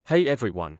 Hey everyone.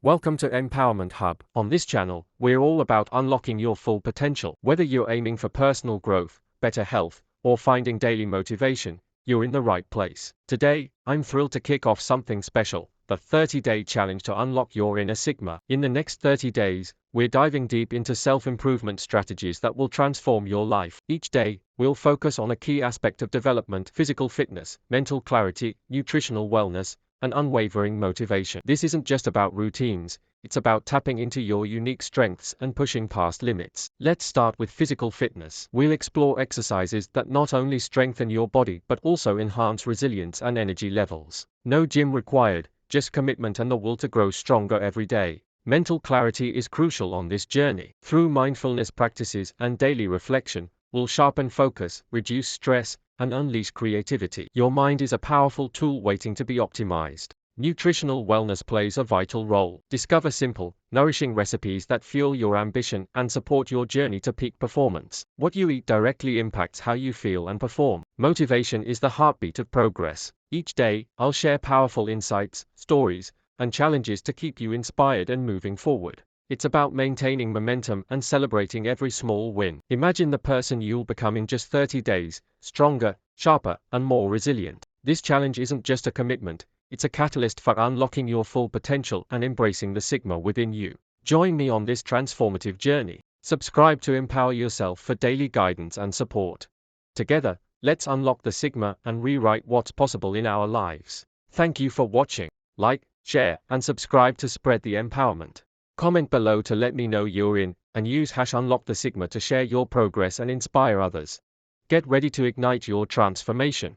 Welcome to Empowerment Hub. On this channel, we're all about unlocking your full potential. Whether you're aiming for personal growth, better health, or finding daily motivation, you're in the right place. Today, I'm thrilled to kick off something special, the 30-day challenge to unlock your inner Sigma. In the next 30 days, we're diving deep into self-improvement strategies that will transform your life. Each day, we'll focus on a key aspect of development: physical fitness, mental clarity, nutritional wellness, and unwavering motivation. This isn't just about routines, it's about tapping into your unique strengths and pushing past limits. Let's start with physical fitness. We'll explore exercises that not only strengthen your body but also enhance resilience and energy levels. No gym required, just commitment and the will to grow stronger every day. Mental clarity is crucial on this journey. Through mindfulness practices and daily reflection, we'll sharpen focus, reduce stress, and unleash creativity. Your mind is a powerful tool waiting to be optimized. Nutritional wellness plays a vital role. Discover simple, nourishing recipes that fuel your ambition and support your journey to peak performance. What you eat directly impacts how you feel and perform. Motivation is the heartbeat of progress. Each day, I'll share powerful insights, stories, and challenges to keep you inspired and moving forward. It's about maintaining momentum and celebrating every small win. Imagine the person you'll become in just 30 days, stronger, sharper, and more resilient. This challenge isn't just a commitment, it's a catalyst for unlocking your full potential and embracing the Sigma within you. Join me on this transformative journey. Subscribe to empower yourself for daily guidance and support. Together, let's unlock the Sigma and rewrite what's possible in our lives. Thank you for watching. Like, share, and subscribe to spread the empowerment. Comment below to let me know you're in, and use #UnlockTheSigma to share your progress and inspire others. Get ready to ignite your transformation.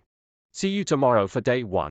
See you tomorrow for day 1.